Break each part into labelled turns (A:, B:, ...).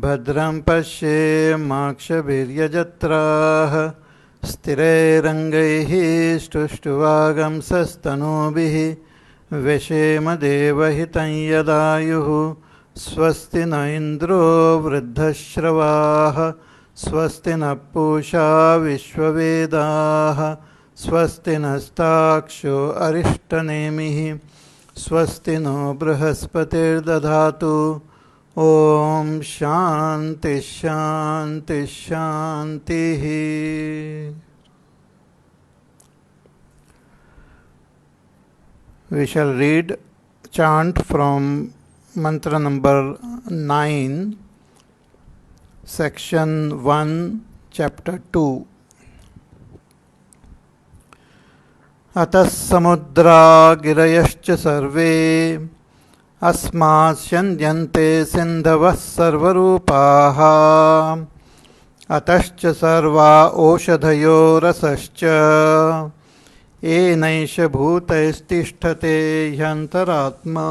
A: भद्रं पश्येमाक्षभिर्यजत्राः स्थिरैरङ्गैः स्तुष्ट्वागंसस्तनूभिः व्यशेम देवहितं यदायुः स्वस्ति न इन्द्रो वृद्धश्रवाः स्वस्ति न पूषा विश्ववेदाः स्वस्ति नस्ताक्षो अरिष्टनेमिः स्वस्ति नो बृहस्पतिर्दधातु ओम शांति शांति शांति. We shall read chant from mantra number 9, section 1, chapter 2. अतः समुद्रा गिरयश्च सर्वे अस्मात् स्यन्द्यन्ते सिन्धवः सर्वरूपाः अतश्च सर्वा ओषधयो रसश्च येनैष भूतैस्तिष्ठते ह्यन्तरात्मा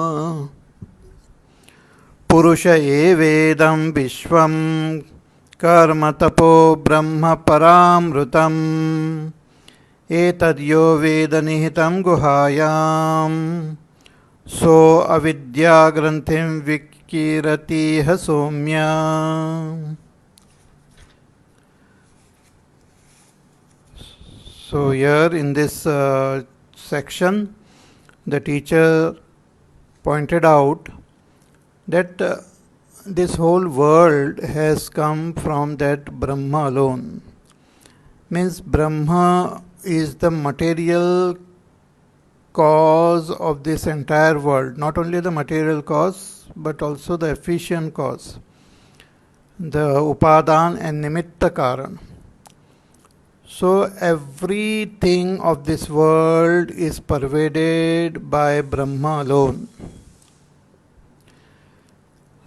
A: पुरुष एवेदं विश्वं कर्म तपो ब्रह्म परामृतम् एतद्यो वेद निहितं गुहायां सो अविद्याग्रन्थिं विकीरतीह सौम्य. So here in this section, the teacher pointed out that this whole world has come from that Brahma alone. Means Brahma is the material cause of this entire world, not only the material cause but also the efficient cause, the upadan and nimitta karan. So everything of this world is pervaded by Brahma alone.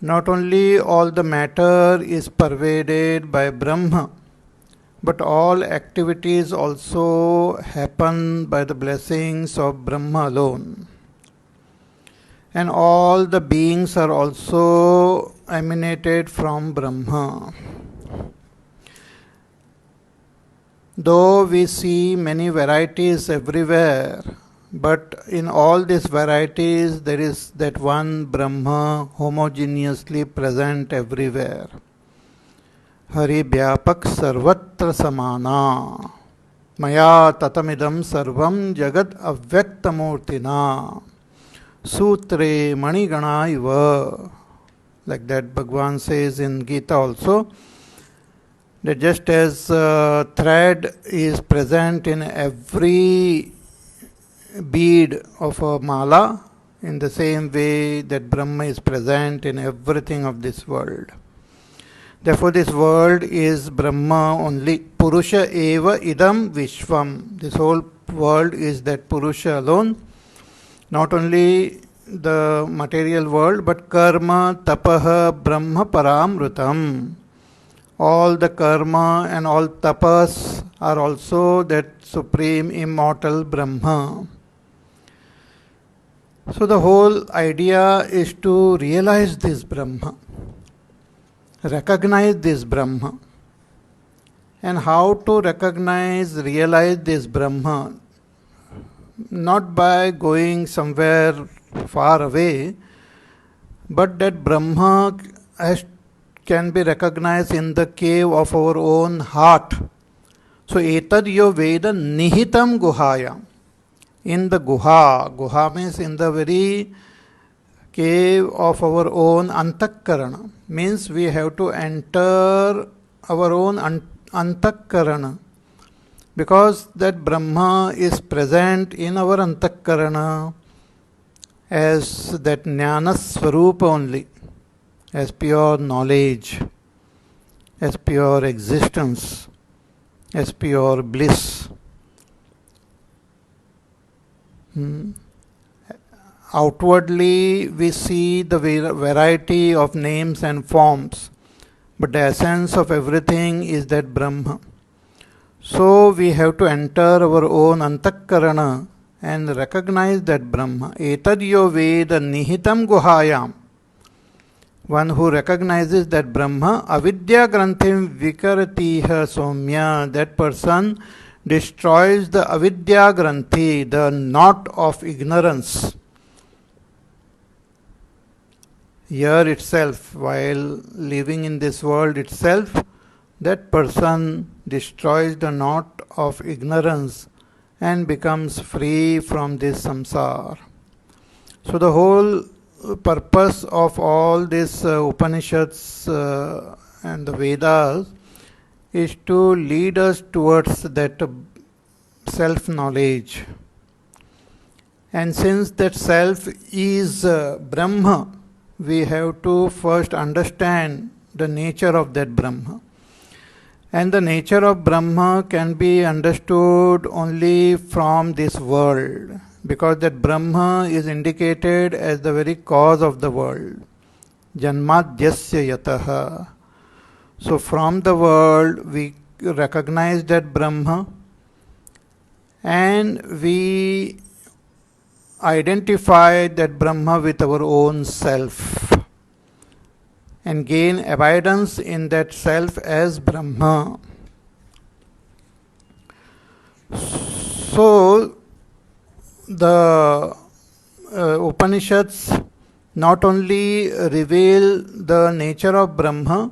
A: Not only all the matter is pervaded by Brahma, but all activities also happen by the blessings of Brahma alone. And all the beings are also emanated from Brahma. Though we see many varieties everywhere, but in all these varieties there is that one Brahma homogeneously present everywhere. Hari Vyapak Sarvatra Samana Maya Tatamidam Sarvam Jagat Avyaktamurtina Sutre Manigana Iva. Like that Bhagavan says in Gita also, that just as thread is present in every bead of a mala, in the same way that Brahma is present in everything of this world. Therefore this world is Brahma only. Purusha eva idam vishvam. This whole world is that Purusha alone. Not only the material world, but karma, tapaha, brahma paramrutam. All the karma and all tapas are also that supreme immortal Brahma. So the whole idea is to realize this Brahma, recognize this Brahma. And how to recognize, realize this Brahma? Not by going somewhere far away, but that Brahma can be recognized in the cave of our own heart. So etad yo veda nihitam guhaya. In the guha means in the very cave of our own antakarana. Means we have to enter our own antakarana, because that Brahma is present in our antakarana as that jnana swarupa only, as pure knowledge, as pure existence, as pure bliss. Outwardly we see the variety of names and forms, but the essence of everything is that Brahma. So we have to enter our own antakarana and recognize that Brahma. Etad yo veda nihitam guhayam. one who recognizes that Brahma, avidya granthim vikaratiha somya, that person destroys the avidya granthi, the knot of ignorance. Here itself, while living in this world itself, that person destroys the knot of ignorance and becomes free from this samsara. So the whole purpose of all these Upanishads and the Vedas is to lead us towards that self-knowledge. And since that self is Brahma, we have to first understand the nature of that Brahma. And the nature of Brahma can be understood only from this world, because that Brahma is indicated as the very cause of the world. Janmadyasya yataha. So from the world we recognize that Brahma and we identify that Brahma with our own self and gain abidance in that self as Brahma. So the Upanishads not only reveal the nature of Brahma,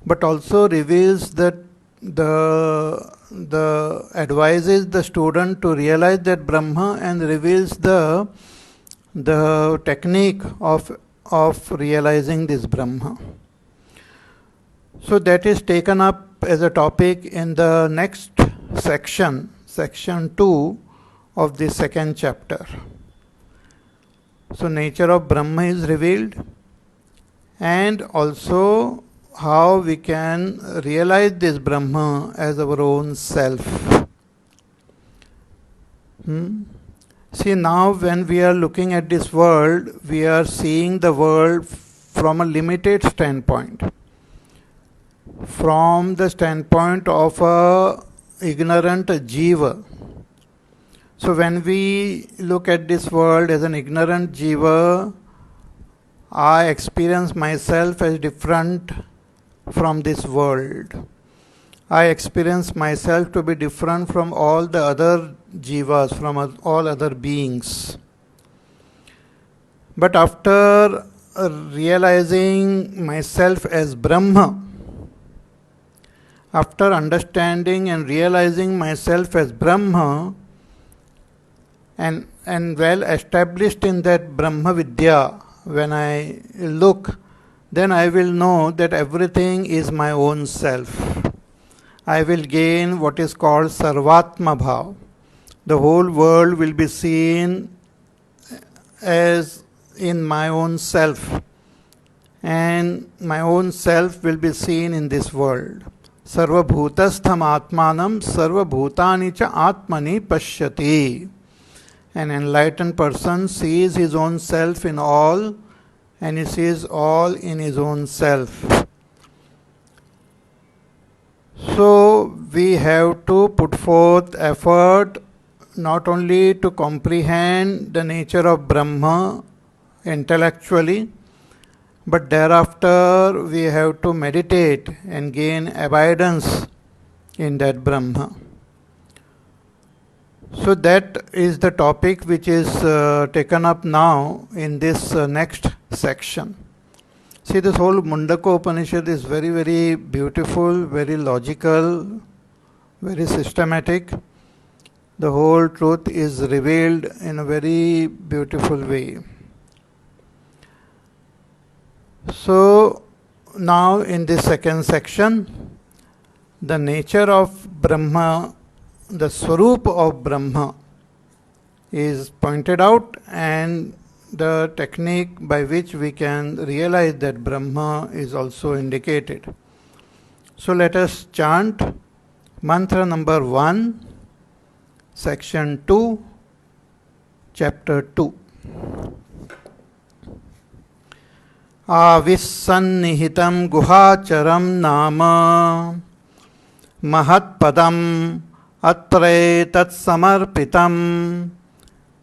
A: but also reveals that the advises the student to realize that Brahma and reveals the technique of realizing this Brahma. So that is taken up as a topic in the next section, section 2 of the second chapter. So nature of Brahma is revealed, and also how we can realize this Brahma as our own self. See, now when we are looking at this world, we are seeing the world from a limited standpoint. From the standpoint of a ignorant jiva. So when we look at this world as an ignorant jiva, I experience myself as different from this world. I experience myself to be different from all the other jivas, from all other beings. But after realizing myself as Brahma, after understanding and realizing myself as Brahma, and well established in that Brahma Vidya, when I look, then I will know that everything is my own self. I will gain what is called Sarvatma Bhav. The whole world will be seen as in my own self, and my own self will be seen in this world. Sarva bhutastham atmanam sarva bhutani cha atmani pashyati. An enlightened person sees his own self in all, and he sees all in his own self. So we have to put forth effort not only to comprehend the nature of Brahma intellectually, but thereafter we have to meditate and gain abidance in that Brahma. So that is the topic which is taken up now in this next section. See, this whole Mundaka Upanishad is very, very beautiful, very logical, very systematic. The whole truth is revealed in a very beautiful way. So now in this second section, the nature of Brahma, the Swarup of Brahma is pointed out, and the technique by which we can realize that Brahma is also indicated. So let us chant mantra number 1, section 2, chapter 2. Avissannihitam guhacharam nama mahatpadam atre tat samarpitam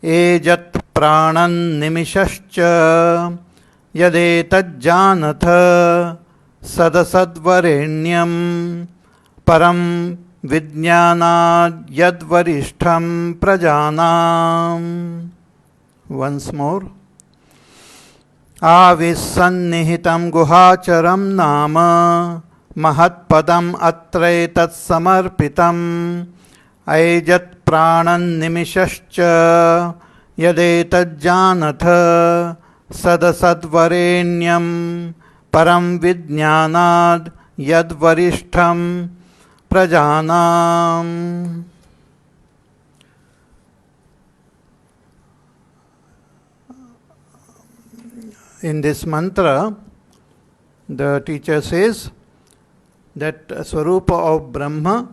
A: ejat pranan nimishascha yadetajjanatha sadasadvarenyam param vijnanad yadvarishtham prajanam. Once more. Avissannihitam guhacharam nama mahatpadam atraitat samarpitam aijat pranan nimishascha yadetajjanatha sadasadvarenyam param vijnanad yadvarishtham prajanam. In this mantra, the teacher says that Swarupa of Brahma,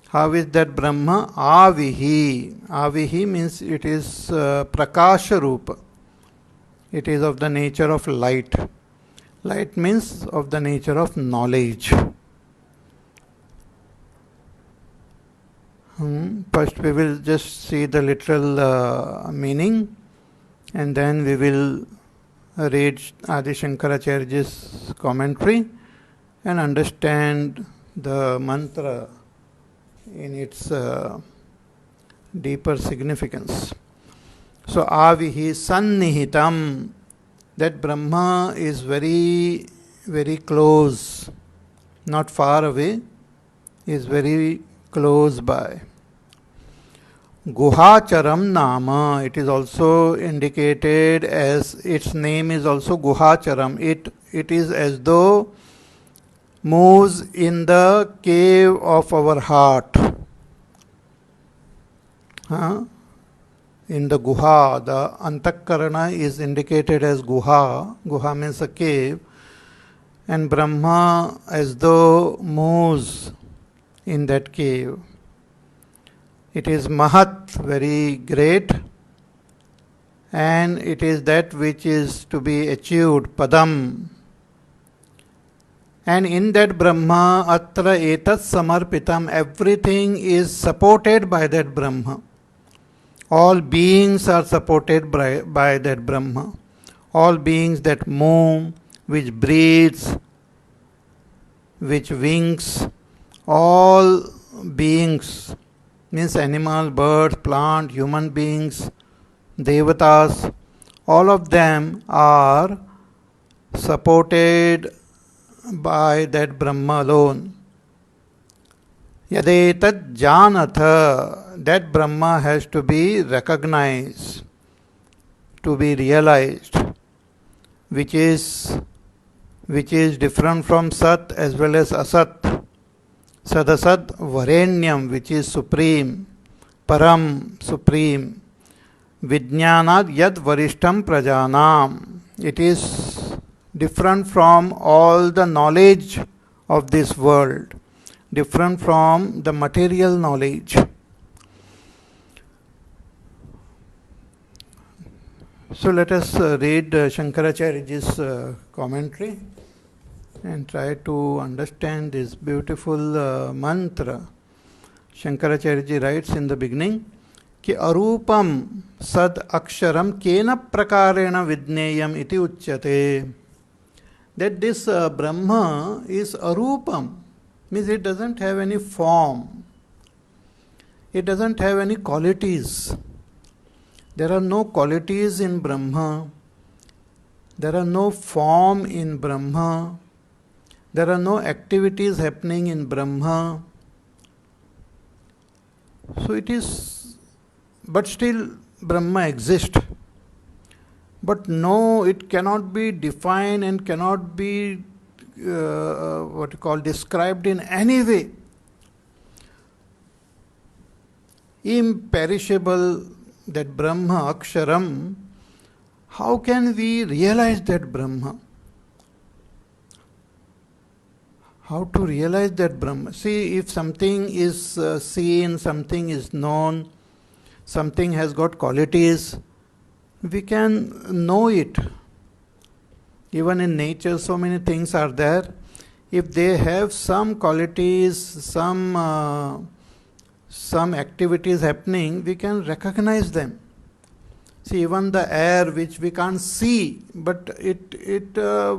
A: how is that Brahma? Avihi. Avihi means it is Prakasha Rupa. It is of the nature of light. Light means of the nature of knowledge. First we will just see the literal meaning, and then we will read Adi Shankaracharya's commentary and understand the mantra in its deeper significance. So, Avihi Sannihitam, that Brahma is very, very close, not far away, is very close by. Guhacharam Nama, it is also indicated as, its name is also Guhacharam. It is as though moves in the cave of our heart. In the Guha, the Antakarana is indicated as Guha. Guha means a cave. And Brahma as though moves in that cave. It is Mahat, very great, and it is that which is to be achieved, Padam. And in that Brahma, Atra Etat Samarpitam, everything is supported by that Brahma. All beings are supported by that Brahma. All beings that move, which breathes, which winks, all beings, means animal, birds, plant, human beings, devatas, all of them are supported by that Brahma alone. Yadetat janatha, that Brahma has to be recognized, to be realized, which is different from Sat as well as Asat. Sadasad Varenyam, which is supreme, Param, supreme, Vijnanad Yad Varishtam Prajanam. It is different from all the knowledge of this world, different from the material knowledge. So let us read Shankaracharya's commentary and try to understand this beautiful mantra. Shankaracharya writes in the beginning, Ki arupam sad aksharam kena prakarena vidneyam iti uchyate. That this Brahma is arupam, means it doesn't have any form. It doesn't have any qualities. There are no qualities in Brahma. There are no form in Brahma. There are no activities happening in Brahma. So it is, but still Brahma exists. But no, it cannot be defined and cannot be described in any way. Imperishable, that Brahma, Aksharam, how can we realize that Brahma? How to realize that Brahma? See, if something is seen, something is known, something has got qualities, we can know it. Even in nature, so many things are there. If they have some qualities, some activities happening, we can recognize them. See, even the air which we can't see, but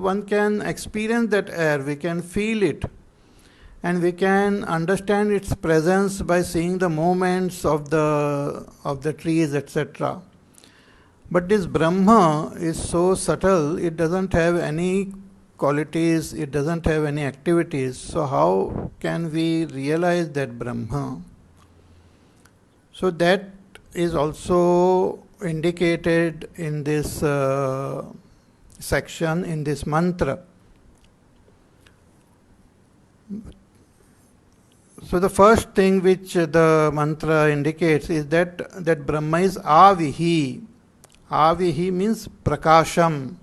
A: one can experience that air, we can feel it, and we can understand its presence by seeing the movements of the trees, etc. But this Brahma is so subtle, it doesn't have any qualities, it doesn't have any activities. So how can we realize that Brahma? So that is also indicated in this section, in this mantra. So the first thing which the mantra indicates is that Brahma is avihi. Avihi means prakasham.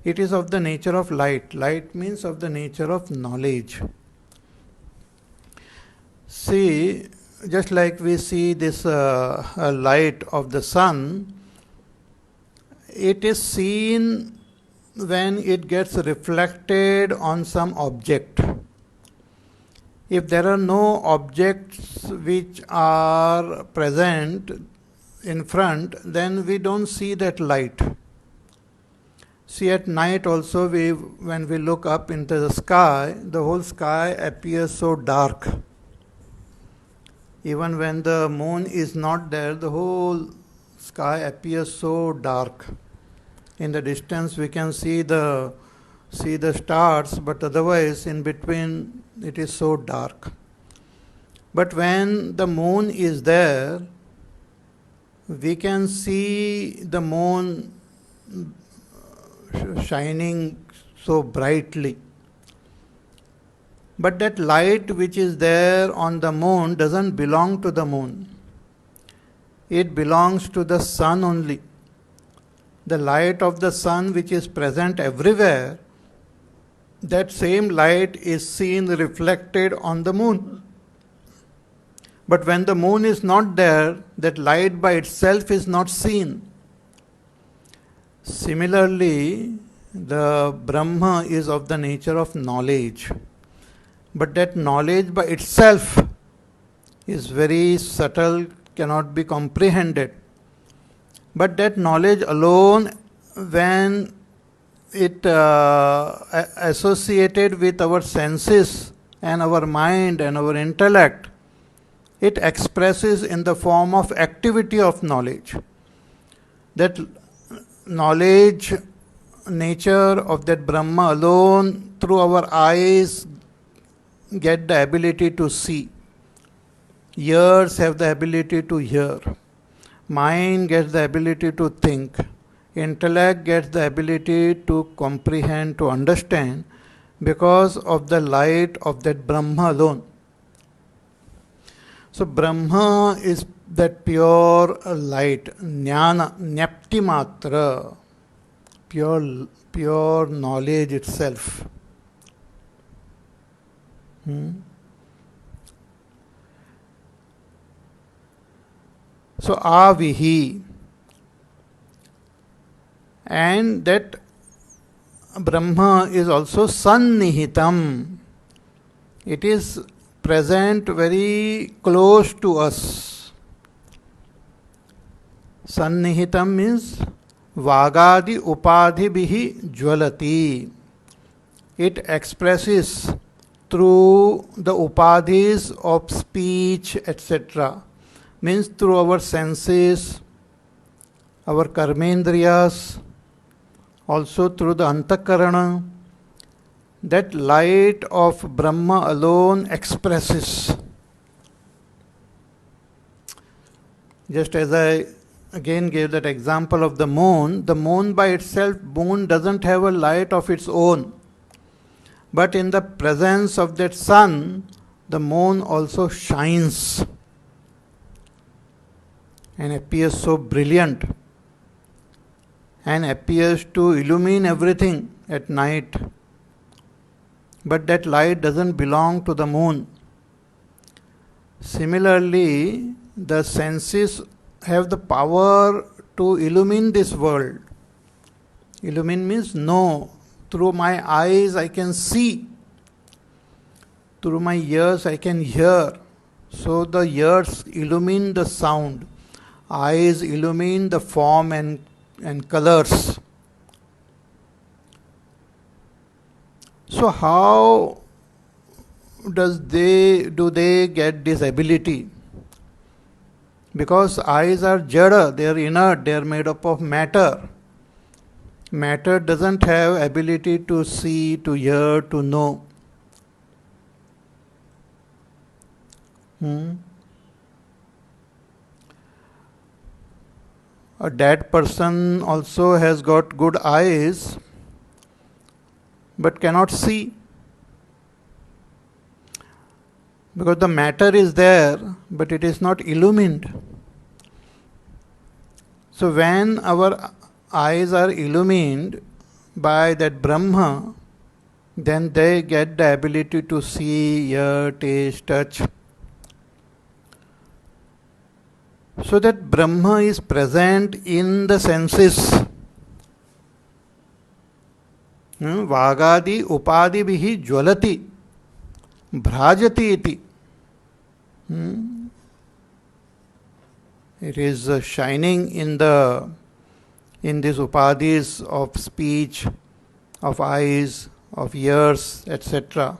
A: It is of the nature of light. Light means of the nature of knowledge. See, just like we see this light of the sun, it is seen when it gets reflected on some object. If there are no objects which are present in front, then we don't see that light. See, at night also, when we look up into the sky, the whole sky appears so dark. Even when the moon is not there, the whole sky appears so dark. In the distance we can see the stars, but otherwise in between it is so dark. But when the moon is there, we can see the moon shining so brightly. But that light which is there on the moon doesn't belong to the moon. It belongs to the sun only. The light of the sun which is present everywhere, that same light is seen reflected on the moon. But when the moon is not there, that light by itself is not seen. Similarly, the Brahma is of the nature of knowledge. But that knowledge by itself is very subtle, cannot be comprehended. But that knowledge alone, when it associated with our senses and our mind and our intellect, it expresses in the form of activity of knowledge. That knowledge, nature of that Brahma alone, through our eyes, get the ability to see. Ears have the ability to hear. Mind gets the ability to think. Intellect gets the ability to comprehend, to understand, because of the light of that Brahma alone. So Brahma is that pure light, jnana, nyapti matra, pure knowledge itself. So avihi, and that Brahma is also sannihitam. It is present very close to us. Sannihitam means vagadi upadhi bihi jwalati. It expresses through the upadhis of speech, etc. Means through our senses, our karmendriyas, also through the antakarana. That light of Brahma alone expresses. Just as I again gave that example of the moon by itself, moon doesn't have a light of its own. But in the presence of that sun, the moon also shines and appears so brilliant and appears to illumine everything at night. But that light doesn't belong to the moon. Similarly, the senses have the power to illumine this world. Illumine means know. Through my eyes I can see. Through my ears I can hear. So the ears illumine the sound. eyes illumine the form and colors. So how do they get this ability? Because eyes are jada, they are inert, they are made up of matter. Matter doesn't have ability to see, to hear, to know. A dead person also has got good eyes, but cannot see. Because the matter is there, but it is not illumined. So when our eyes are illumined by that Brahma, then they get the ability to see, hear, taste, touch. So that Brahma is present in the senses. Vagadi upadi bihi jwalati bhrajati iti. It is shining in these upadis of speech, of eyes, of ears, etc.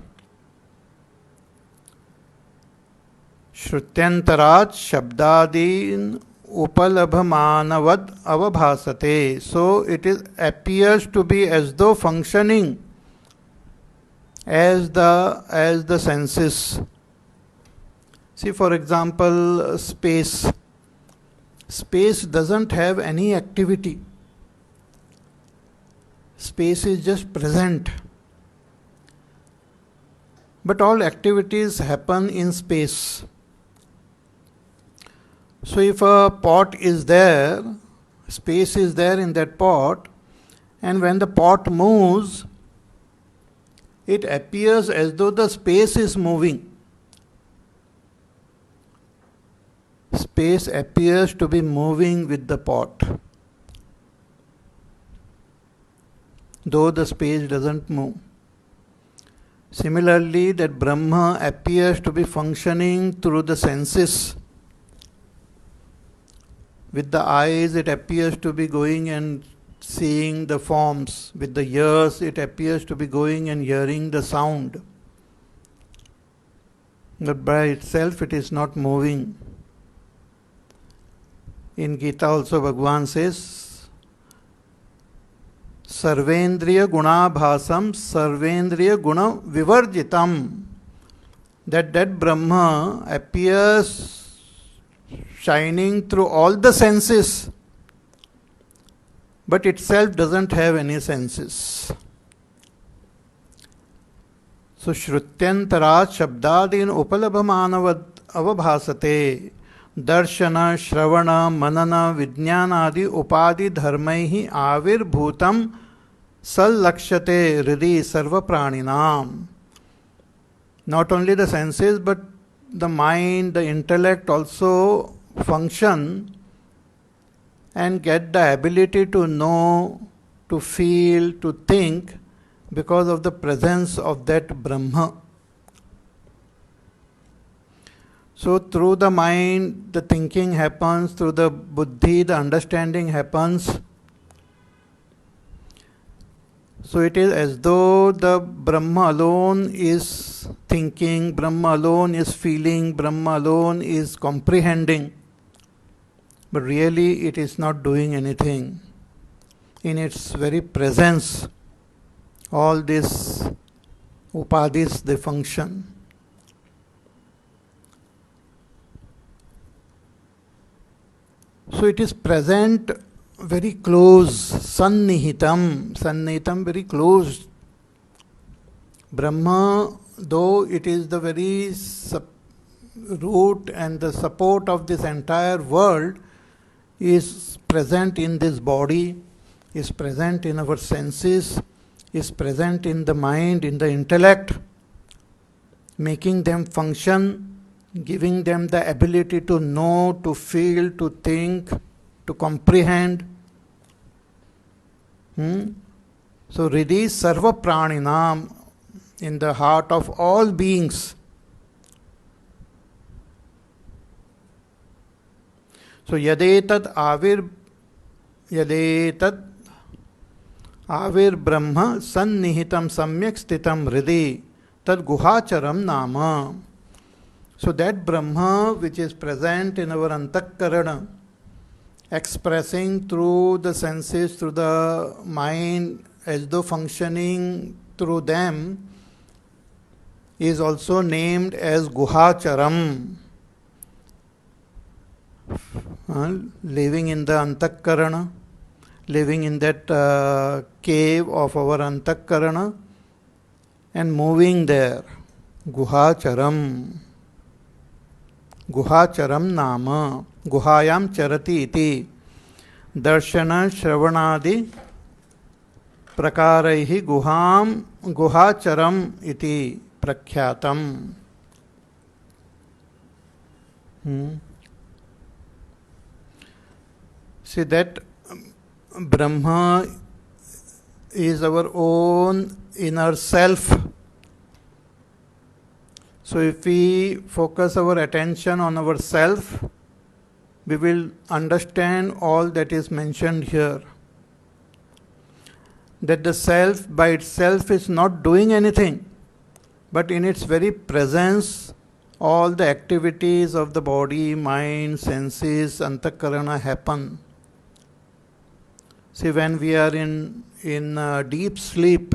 A: Shrutyantarat shabdadin upalabhamanavad avabhasate. So it appears to be as though functioning as the senses. See, for example, space. Space doesn't have any activity. Space is just present. But all activities happen in space. So if a pot is there, space is there in that pot, and when the pot moves, it appears as though the space is moving. Space appears to be moving with the pot, though the space doesn't move. Similarly, that Brahma appears to be functioning through the senses. With the eyes, it appears to be going and seeing the forms. With the ears, it appears to be going and hearing the sound. But by itself, it is not moving. In Gita also Bhagavan says, Sarvendriya gunabhasam sarvendriya guna vivarjitam. That Brahma appears shining through all the senses, but itself doesn't have any senses. So Shrutyantarat shabdadin upalabhamanavad avabhasate. Darshana, Shravana, Manana, Vijnanadi, Upadi, Dharmaihi, Avir, Bhutam, Sallakshate, Hridi, Sarva Praninam. Not only the senses, but the mind, the intellect also function and get the ability to know, to feel, to think because of the presence of that Brahma. So through the mind, the thinking happens, through the buddhi, the understanding happens. So it is as though the Brahma alone is thinking, Brahma alone is feeling, Brahma alone is comprehending. But really it is not doing anything. In its very presence, all these upadis, they function. So it is present very close, sannihitam, very close. Brahma, though it is the very root and the support of this entire world, is present in this body, is present in our senses, is present in the mind, in the intellect, making them function, giving them the ability to know, to feel, to think, to comprehend. So Hridi Sarva Praninam, in the heart of all beings. So yadetat avir brahma sannihitam samyak stitam hridi tad guhacharam nama. So that Brahma which is present in our antakarana, expressing through the senses, through the mind, as though functioning through them, is also named as Guhacharam. Living in the antakarana, living in that cave of our antakarana and moving there. Guhacharam. Guhacharam nama. Guhayam charati iti. Darshana shravanadi prakaraihi guhacharam iti prakyatam. See that Brahma is our own inner self. So if we focus our attention on ourself, we will understand all that is mentioned here. That the self by itself is not doing anything, but in its very presence, all the activities of the body, mind, senses, antakarana happen. See, when we are in deep sleep,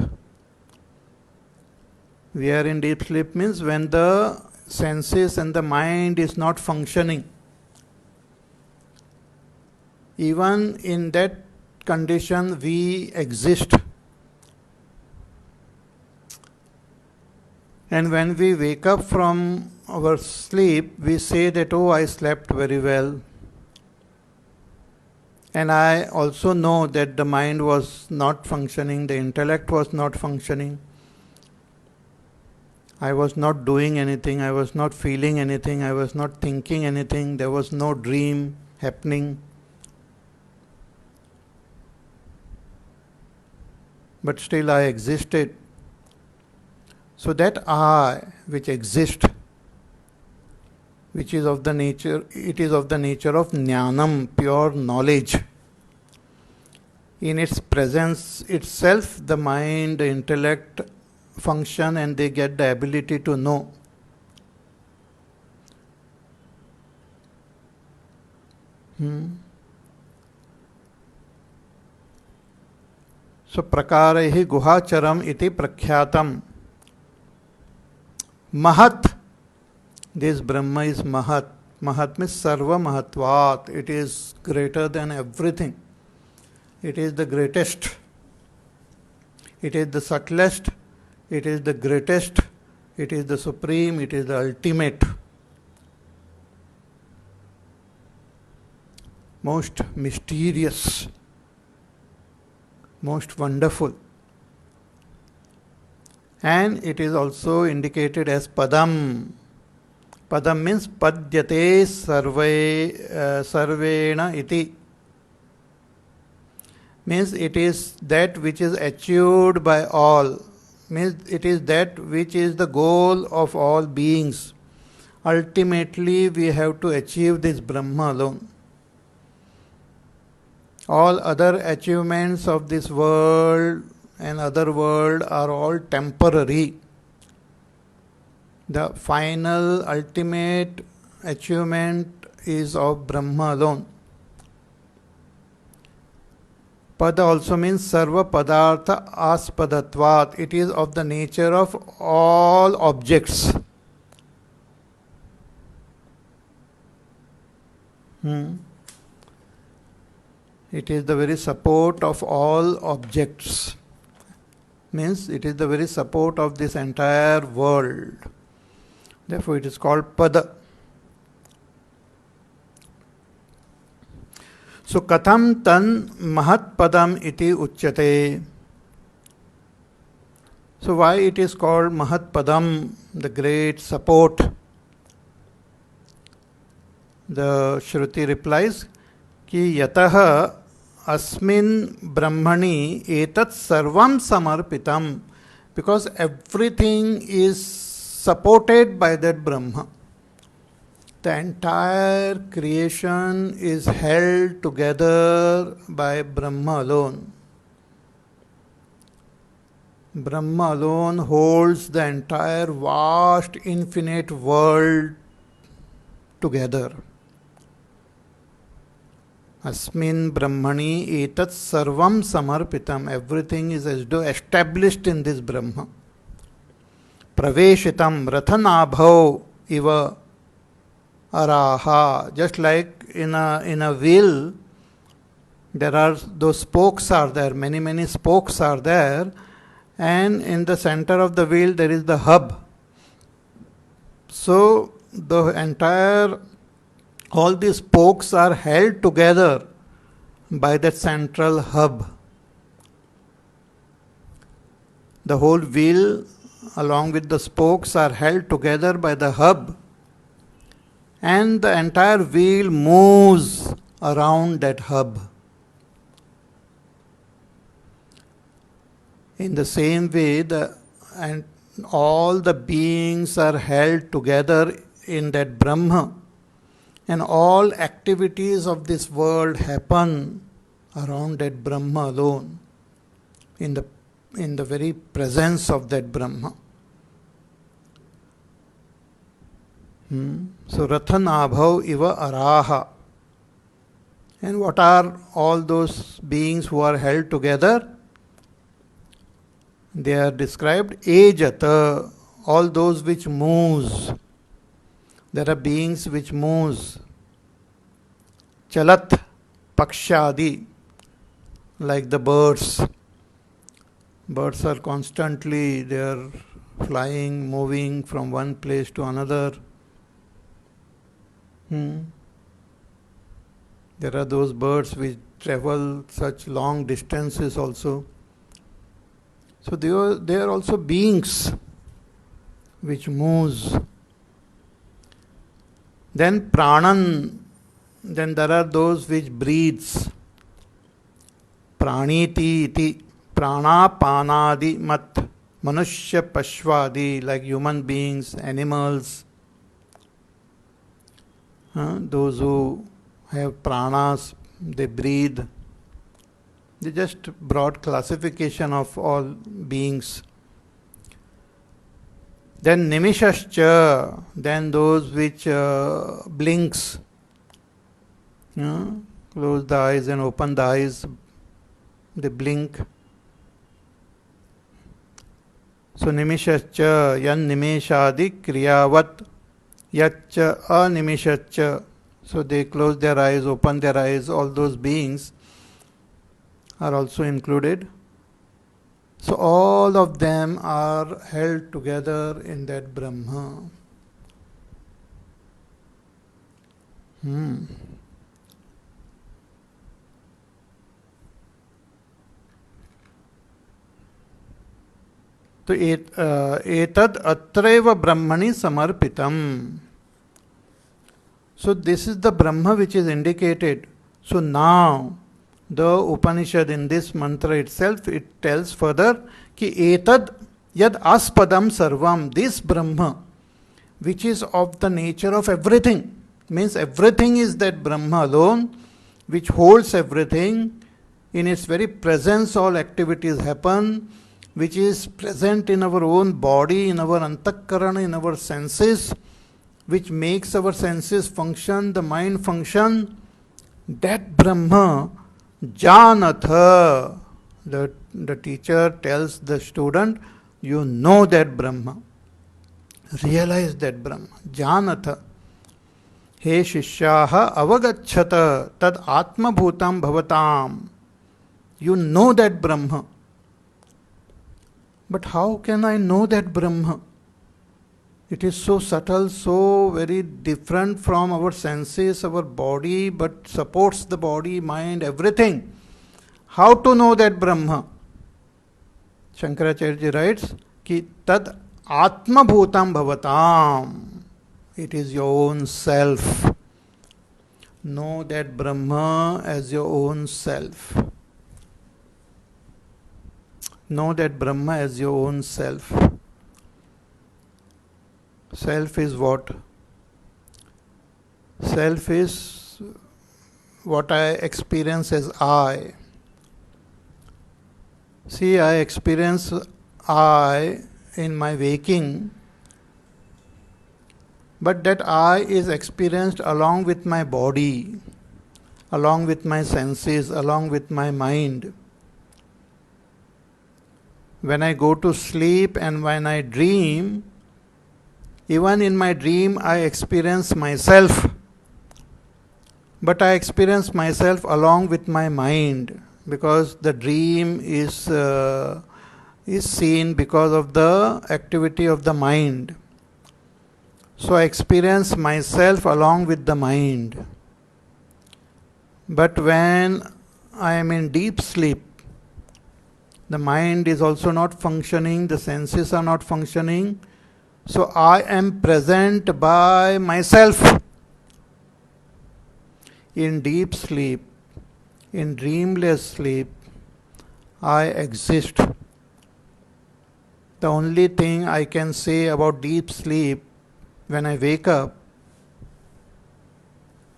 A: means when the senses and the mind is not functioning. Even in that condition we exist. And when we wake up from our sleep, we say that, oh, I slept very well. And I also know that the mind was not functioning, the intellect was not functioning. I was not doing anything, I was not feeling anything, I was not thinking anything, there was no dream happening. But still I existed. So that I which exists, which is of the nature, it is of the nature of jnanam, pure knowledge. In its presence itself, the mind, the intellect function and they get the ability to know. So prakaraihi guhacharam iti prakhyatam. Mahat. This Brahma is Mahat. Mahat means Sarva Mahatvat. It is greater than everything. It is the greatest. It is the subtlest. It is the greatest. It is the supreme. It is the ultimate. Most mysterious. Most wonderful. And it is also indicated as Padam. Padam means Padyate Sarvena iti. Means it is that which is achieved by all. Means it is that which is the goal of all beings. Ultimately, we have to achieve this Brahma alone. All other achievements of this world and other world are all temporary. The final, ultimate achievement is of Brahma alone. Pada also means Sarva Padartha Aspadatvat. It is of the nature of all objects. It is the very support of all objects. Means it is the very support of this entire world. Therefore it is called Pada. So katham tan mahat padam iti uchyate. So why it is called mahat padam, the great support? The Shruti replies, ki yataha asmin brahmani etat sarvam samarpitam. Because everything is supported by that Brahma. The entire creation is held together by Brahma alone. Brahma alone holds the entire vast infinite world together. Asmin Brahmani etat sarvam samarpitam. Everything is as though established in this Brahma. Praveshitam rathanabhav iva araha. Just like in a wheel, there are those spokes are there, many spokes are there, and in the center of the wheel there is the hub. So the entire, all these spokes are held together by that central hub. The whole wheel along with the spokes are held together by the hub, and the entire wheel moves around that hub. In the same way, all the beings are held together in that Brahma, and all activities of this world happen around that Brahma alone, in the very presence of that Brahma. So Rathanabhav iva araha. And what are all those beings who are held together? They are described ejata, all those which moves. There are beings which moves. Chalat pakshadi, like the birds. Birds are constantly, they are flying, moving from one place to another. There are those birds which travel such long distances also. So they are also beings which moves. Then pranan, then there are those which breathes. Praniti iti, prana panadi mat, manushya pashvadi, like human beings, animals. Those who have pranas, they breathe. They just broad classification of all beings. Then nimishascha, then those which blinks. Close the eyes and open the eyes, they blink. So nimishascha, yan nimeshadi kriyavat, yaccha animishascha. So they close their eyes, open their eyes, all those beings are also included. So all of them are held together in that Brahma. So etad atraiva brahmani samarpitam. So this is the Brahma which is indicated. So now the Upanishad in this mantra itself, it tells further ki etad yad aspadam sarvam, this Brahma which is of the nature of everything, means everything is that Brahma alone which holds everything. In its very presence all activities happen, which is present in our own body, in our antakarana, in our senses, which makes our senses function, the mind function. That Brahma janatha, the teacher tells the student, you know that Brahma, realize that Brahma. Janatha, he shishyaha avagacchata tad atma bhutam bhavatam. You know that Brahma. But how can I know that Brahma? It is so subtle, so very different from our senses, our body, but supports the body, mind, everything. How to know that Brahma? Shankaracharya writes, ki tad atma bhutam bhavatam. It is your own self. Know that Brahma as your own self. Know that Brahma as your own self. Self is what? Self is what I experience as I. See, I experience I in my waking, but that I is experienced along with my body, along with my senses, along with my mind. When I go to sleep and when I dream, even in my dream I experience myself, but I experience myself along with my mind, because the dream is seen because of the activity of the mind. So I experience myself along with the mind. But when I am in deep sleep, the mind is also not functioning, the senses are not functioning, so I am present by myself. In deep sleep, in dreamless sleep, I exist. The only thing I can say about deep sleep, when I wake up,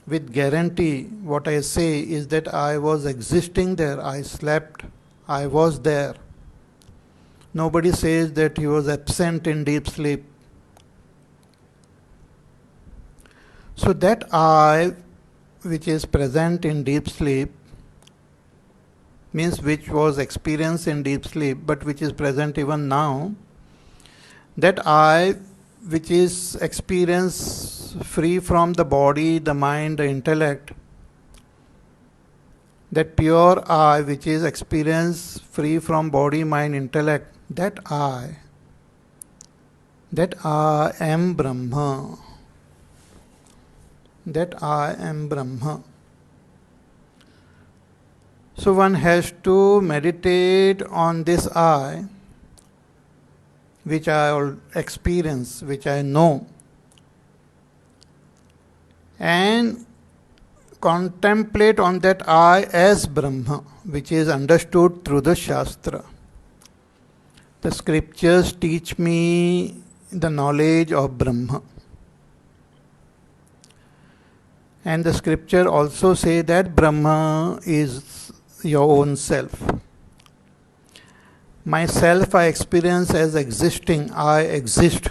A: with guarantee, what I say is that I was existing there, I slept, I was there. Nobody says that he was absent in deep sleep. So that I, which is present in deep sleep, means which was experienced in deep sleep, but which is present even now, that I, which is experience free from the body, the mind, the intellect, that pure I, which is experience free from body, mind, intellect, that I am Brahma. That I am Brahma. So one has to meditate on this I, which I experience, which I know, and contemplate on that I as Brahma, which is understood through the Shastra. The scriptures teach me the knowledge of Brahma. And the scripture also say that Brahma is your own self. Myself I experience as existing, I exist.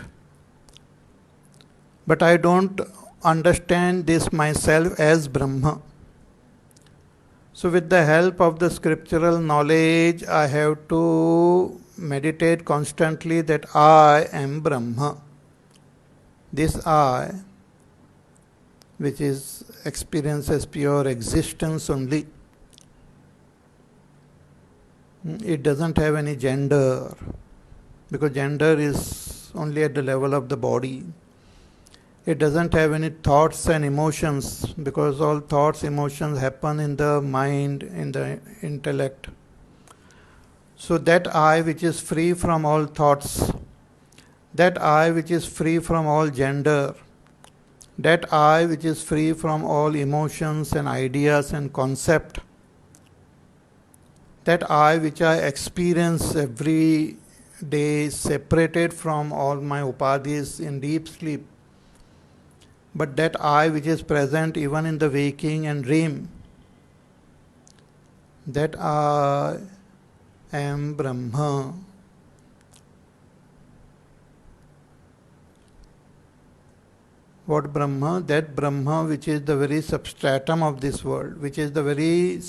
A: But I don't understand this myself as Brahma. So with the help of the scriptural knowledge, I have to meditate constantly that I am Brahma. This I, which is experienced as pure existence only. It doesn't have any gender, because gender is only at the level of the body. It doesn't have any thoughts and emotions, because all thoughts, emotions happen in the mind, in the intellect. So that I which is free from all thoughts, that I which is free from all gender, that I which is free from all emotions and ideas and concept, that I which I experience every day separated from all my upadhis in deep sleep, but that I which is present even in the waking and dream, that I am Brahma. What Brahma? That Brahma which is the very substratum of this world, which is the very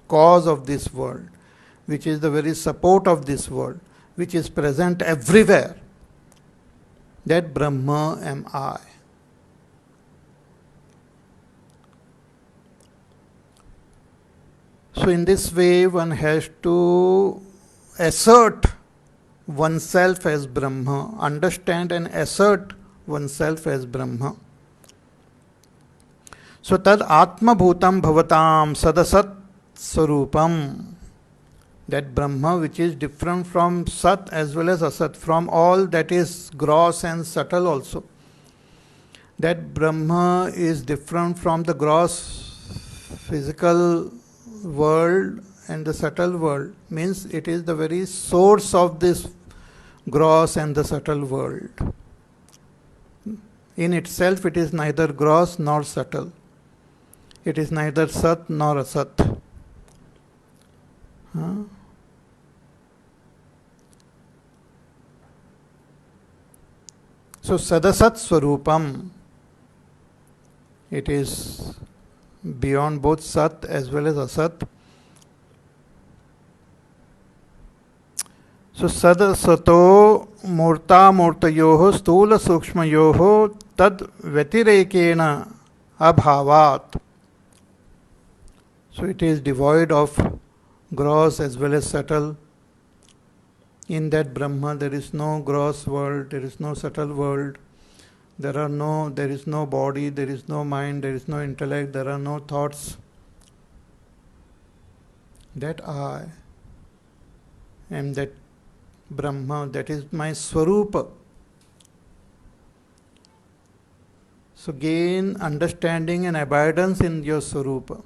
A: cause of this world, which is the very support of this world, which is present everywhere. That Brahma am I. So in this way one has to assert oneself as Brahma, understand and assert oneself as Brahma. So tad atma bhutam bhavatam sadasat sarupam. That Brahma which is different from Sat as well as Asat, from all that is gross and subtle also. That Brahma is different from the gross physical world and the subtle world, means it is the very source of this gross and the subtle world. In itself it is neither gross nor subtle. It is neither Sat nor Asat. So Sadasat Swarupam, it is beyond both Sat as well as Asat. So Sadasato Murta Murtayoho Stula Sukshmayoho Tad Vyatirekena Abhavat. So it is devoid of gross as well as subtle. In that Brahma there is no gross world, there is no subtle world. There is no body, there is no mind, there is no intellect, there are no thoughts. That I am that Brahma, that is my Swarupa. So gain understanding and abidance in your Swarupa.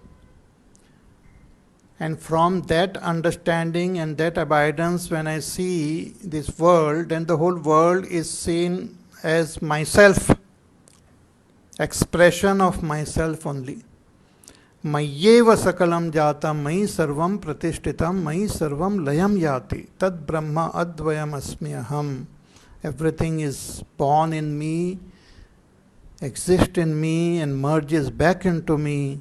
A: And from that understanding and that abidance, when I see this world, then the whole world is seen as myself, expression of myself only. Mayyeva sakalam jatam mayi sarvam pratishtitam mayi sarvam layam yati tad brahma advayam asmi aham. Everything is born in me, exists in me and merges back into me.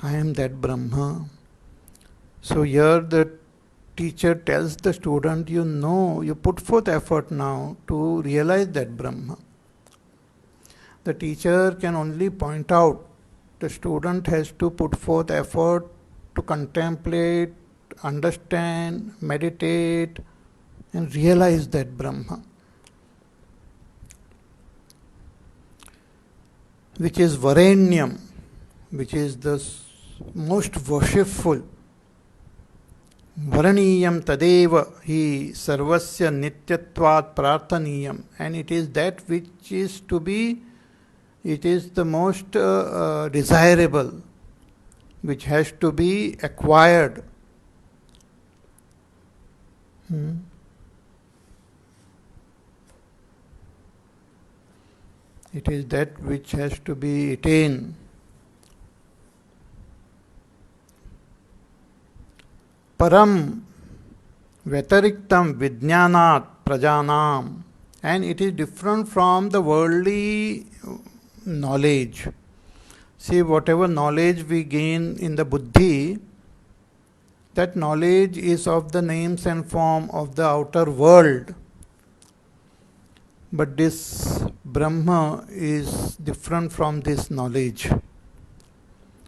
A: I am that Brahma. So here the teacher tells the student, you put forth effort now to realize that Brahma. The teacher can only point out. The student has to put forth effort to contemplate, understand, meditate, and realize that Brahma, which is Varenyam, which is the most worshipful. Varaniyam tadeva hi sarvasya nityatvat prarthaniyam. And it is that which is to be, it is the most desirable, which has to be acquired. It is that which has to be attained. Param Vyatariktam Vijnanat Prajanam. And it is different from the worldly knowledge. See, whatever knowledge we gain in the Buddhi, that knowledge is of the names and form of the outer world. But this Brahma is different from this knowledge.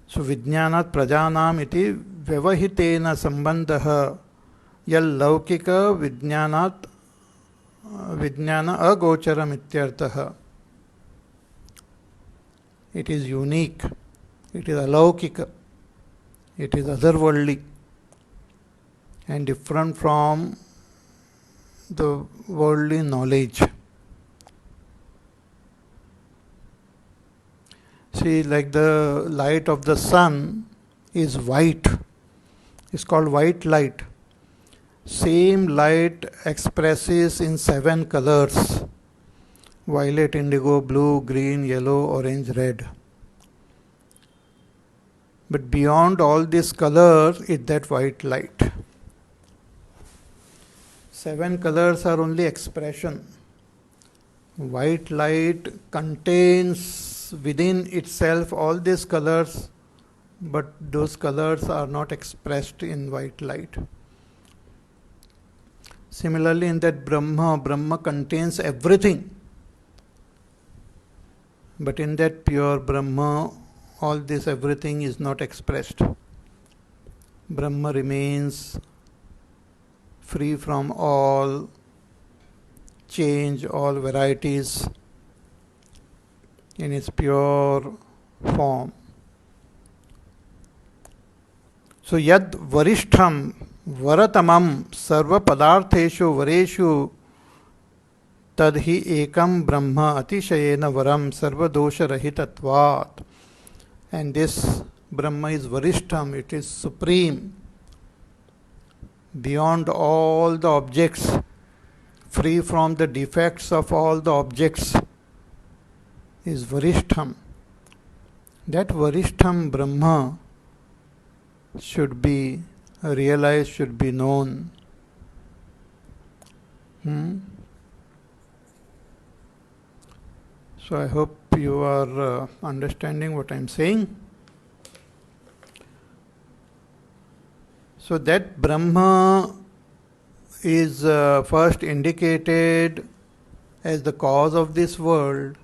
A: So Vijnanat Prajanam iti Vyavahitena Sambandha Yal Laukika Vijnana Agocharam Ityartaha. It is unique, it is alaukika, it is otherworldly and different from the worldly knowledge. See, like the light of the sun is white. It's called white light. Same light expresses in 7 colors: violet, indigo, blue, green, yellow, orange, red. But beyond all these colors is that white light. 7 colors are only expression. White light contains within itself all these colors, but those colors are not expressed in white light. Similarly, in that Brahma contains everything. But in that pure Brahma, all this everything is not expressed. Brahma remains free from all change, all varieties in its pure form. So yad varishtham varatamam sarva padartheshu vareshu tadhi ekam brahma atishayena varam sarva dosha rahitatvat. And this Brahma is varishtham, it is supreme, beyond all the objects, free from the defects of all the objects. is Varishtham. That Varishtham Brahma should be realized, should be known. So I hope you are understanding what I am saying. So that Brahma is first indicated as the cause of this world.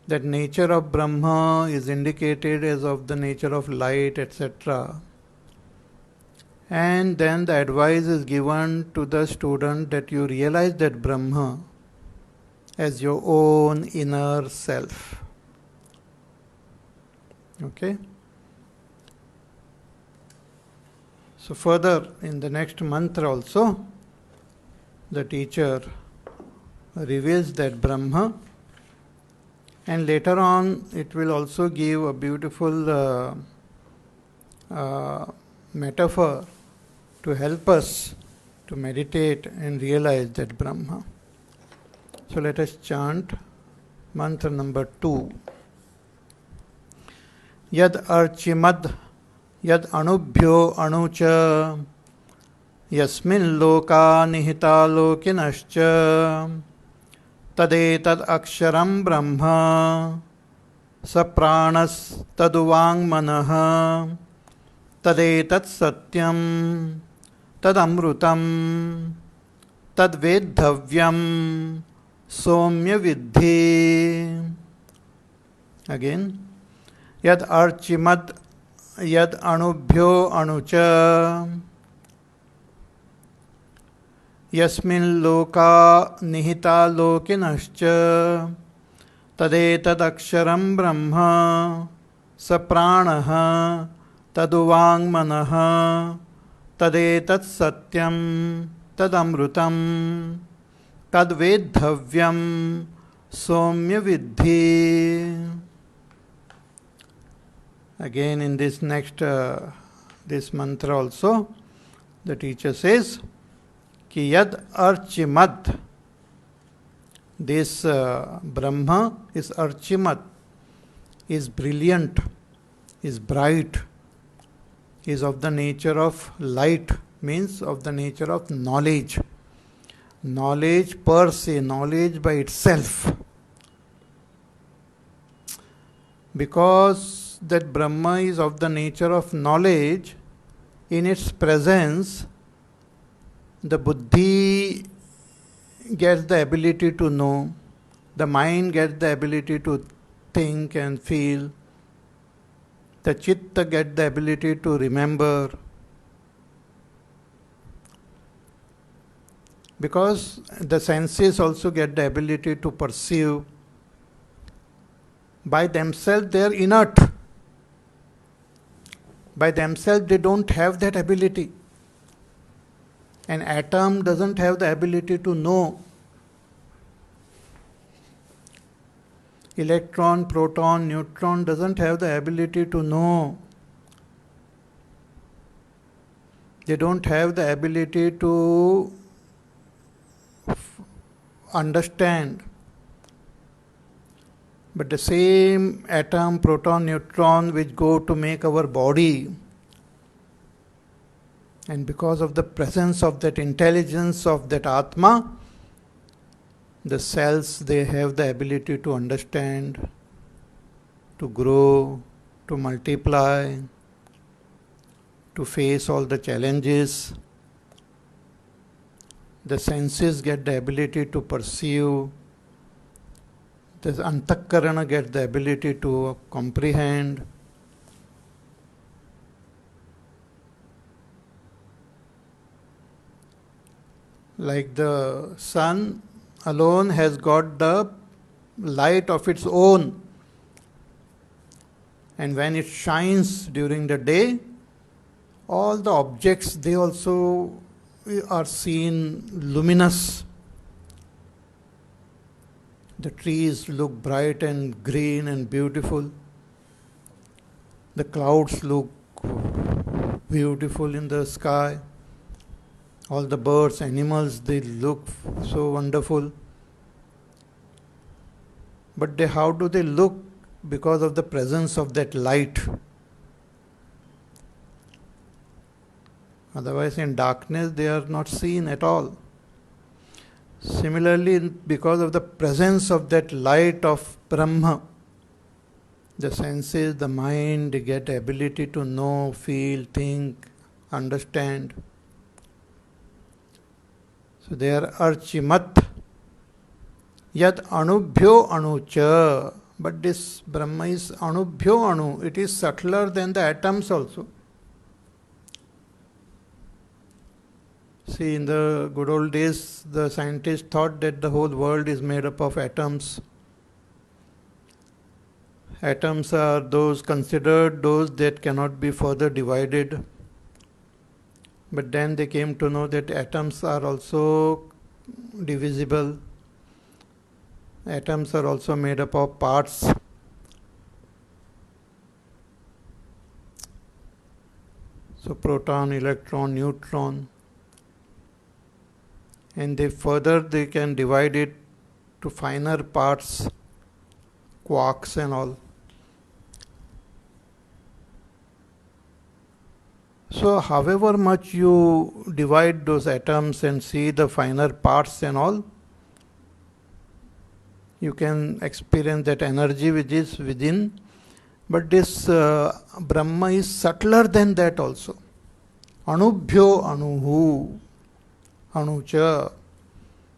A: That nature of Brahma is indicated as of the nature of light, etc. And then the advice is given to the student that you realize that Brahma as your own inner self. Okay? So further in the next mantra also, the teacher reveals that Brahma, and later on it will also give a beautiful metaphor to help us to meditate and realize that Brahma. So let us chant mantra number 2. Yad archimad yad anubhyo anucha yasmin loka nihita lokinascha tadetad aksharam brahma sapranas taduvang manaha tadetat satyam tadamrutam tadvedhavyam somya vidhi. Again. Yad archimad yad anubhyo anucha yasmin loka nihita lokinascha tadetad aksharam brahma sapranaha taduvang manaha tadetat satyam tadamrutam tadvedhavyam somya vidhi. Again in this next this mantra also the teacher says ki yad archimad, this Brahma is archimad, is brilliant, is bright, is of the nature of light, means of the nature of knowledge. Knowledge per se, knowledge by itself. Because that Brahma is of the nature of knowledge, in its presence, the buddhi gets the ability to know, the mind gets the ability to think and feel, the chitta gets the ability to remember. Because the senses also get the ability to perceive. By themselves they are inert. By themselves they don't have that ability. An atom doesn't have the ability to know. Electron, proton, neutron doesn't have the ability to know. They don't have the ability to understand. But the same atom, proton, neutron which go to make our body, and because of the presence of that intelligence of that Atma, the cells, they have the ability to understand, to grow, to multiply, to face all the challenges. The senses get the ability to perceive. The antakarana gets the ability to comprehend. Like the sun alone has got the light of its own. And when it shines during the day, all the objects, they also are seen luminous. The trees look bright and green and beautiful. The clouds look beautiful in the sky. All the birds, animals, they look so wonderful. but how do they look? Because of the presence of that light. Otherwise, in darkness, they are not seen at all. Similarly, because of the presence of that light of Brahma, the senses, the mind, they get the ability to know, feel, think, understand. So they are archimat, yad anubhyo anucha. But this Brahma is anubhyo anu. It is subtler than the atoms also. See, in the good old days, the scientists thought that the whole world is made up of atoms. Atoms are considered those that cannot be further divided. But then they came to know that atoms are also divisible. Atoms are also made up of parts. So proton, electron, neutron. And they can divide it to finer parts, quarks and all. So however much you divide those atoms and see the finer parts and all, you can experience that energy which is within. But this Brahma is subtler than that also. Anubhyo anuhu, anucha,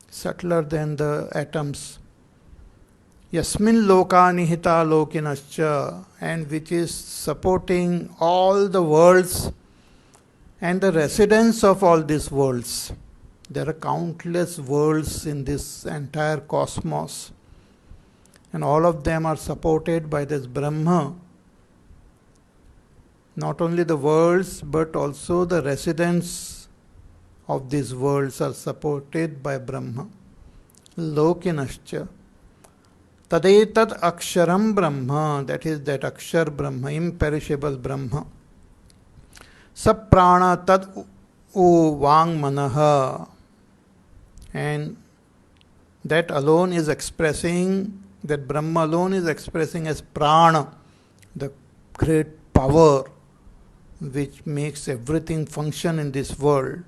A: subtler than the atoms. Yasmin loka nihita lokinascha, and which is supporting all the worlds and the residents of all these worlds. There are countless worlds in this entire cosmos. And all of them are supported by this Brahma. Not only the worlds, but also the residents of these worlds are supported by Brahma. Lokinascha. Tadetad aksharam Brahma, that is that akshar Brahma, imperishable Brahma. Saprana tad u vang manaha. And that alone is expressing, that Brahma alone is expressing as prana, the great power which makes everything function in this world.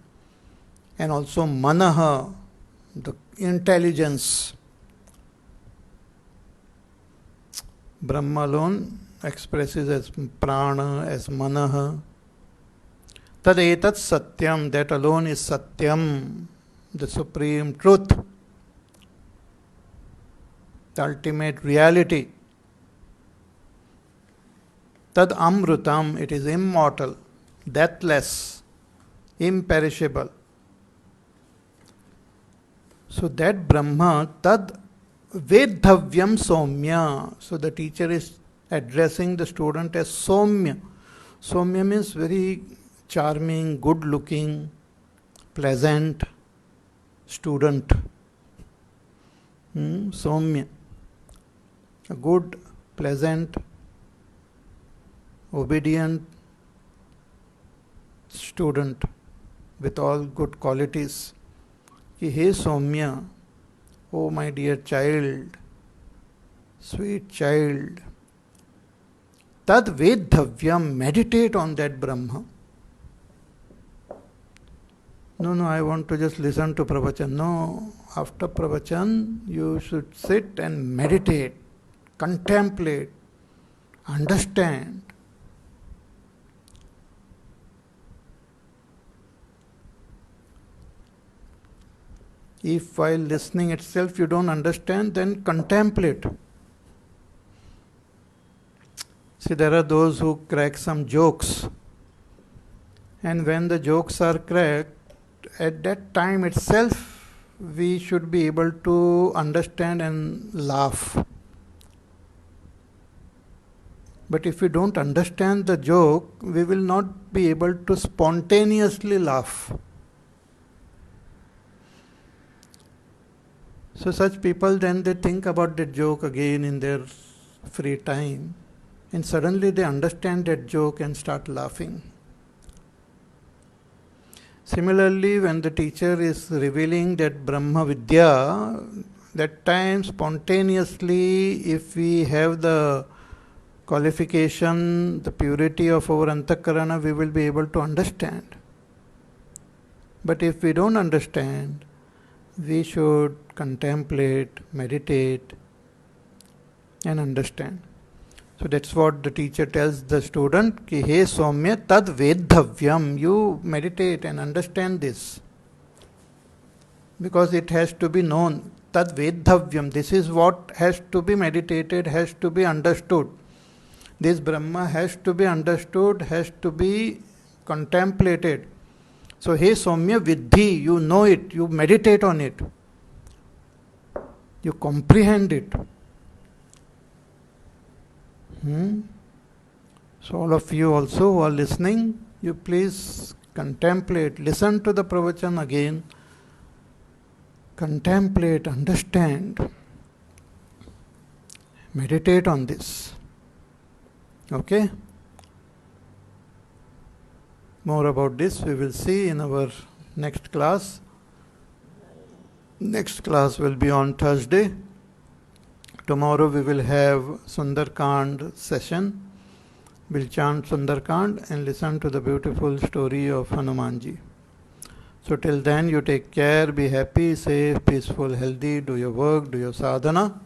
A: And also manaha, the intelligence. Brahma alone expresses as prana, as manaha. Tad etat satyam, that alone is satyam, the supreme truth, the ultimate reality. Tad amrutam, it is immortal, deathless, imperishable. So that Brahma, tad vedhavyam somya. So the teacher is addressing the student as somya. Somya means very charming, good looking, pleasant student. Somya. A good, pleasant, obedient student with all good qualities. Hey Somya, oh my dear child, sweet child, tad vedhavyam, meditate on that Brahma. No, I want to just listen to pravachan. No, after pravachan, you should sit and meditate, contemplate, understand. If while listening itself you don't understand, then contemplate. See, there are those who crack some jokes. And when the jokes are cracked, at that time itself, we should be able to understand and laugh. But if we don't understand the joke, we will not be able to spontaneously laugh. So such people, then they think about that joke again in their free time, and suddenly they understand that joke and start laughing. Similarly, when the teacher is revealing that Brahma Vidya, that time spontaneously, if we have the qualification, the purity of our antakarana, we will be able to understand. But if we don't understand, we should contemplate, meditate, and understand. So that's what the teacher tells the student, ki he Soumya tad vedhavyam. You meditate and understand this. Because it has to be known. Tad vedhavyam. This is what has to be meditated, has to be understood. This Brahma has to be understood, has to be contemplated. So, he Soumya Vidhi, you know it, you meditate on it, you comprehend it. So, all of you also who are listening, you please contemplate, listen to the pravachan again, contemplate, understand, meditate on this. Okay? More about this we will see in our next class. Next class will be on Thursday. Tomorrow we will have Sundarkand session. We'll chant Sundarkand and listen to the beautiful story of Hanumanji. So till then, you take care, be happy, safe, peaceful, healthy, do your work, do your sadhana.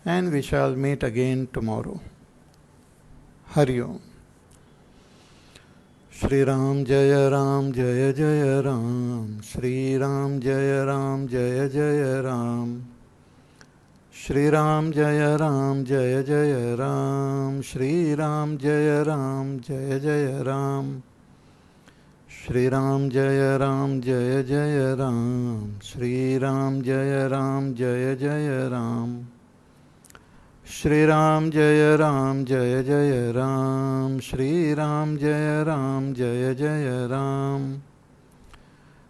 A: And we shall meet again tomorrow. Hari Om. Shri Ram Jaya Ram Jaya Jaya Ram. Shri Ram Jaya Ram Jaya Jaya Ram. Shri Ram Jaya Ram Jaya Jaya Ram. Shri Ram Jaya Ram Jaya Jaya Ram. Shri Ram Jaya Ram Jaya Jaya Ram. Shri Ram Jaya Ram Jaya Jaya Ram. Shri Ram Jaya Ram Jaya Jaya Ram. Shri Ram Jaya Ram Jaya Jaya Ram.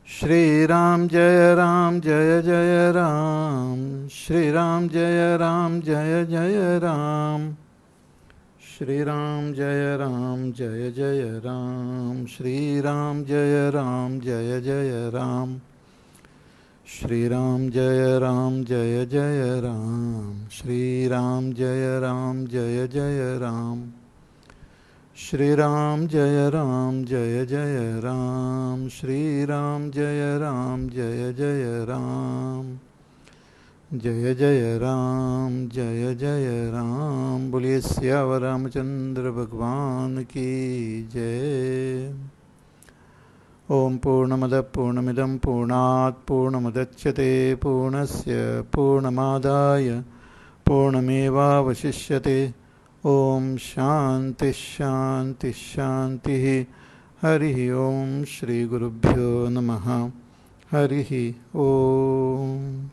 A: Shri Ram Jaya Ram Jaya Jaya Ram. Shri Ram Jaya Ram Jaya Jaya Ram. Shri Ram Jaya Ram Jaya Jaya Ram. Shri Ram Jaya Ram Jaya Jaya Ram. Shri Ram Jaya Ram Jaya Jaya Ram. Shri Ram Jaya Ram Jaya Jaya Ram. Shri Ram Jaya Ram Jaya Jaya Ram. Shri Ram Jaya Ram Jaya Jaya Ram. Jaya Jaya Ram Jaya Jaya Ram. Boliye Syavar Ramachandra Bhagwan ki Jai. Om Purnamada Purnamidam Purnat Purnamadachyate Purnasya Purnamadaya Purnameva Vasishyate. Om Shanti Shanti Shanti. Hari Om Shri Gurubhyo Namaha. Hari Om.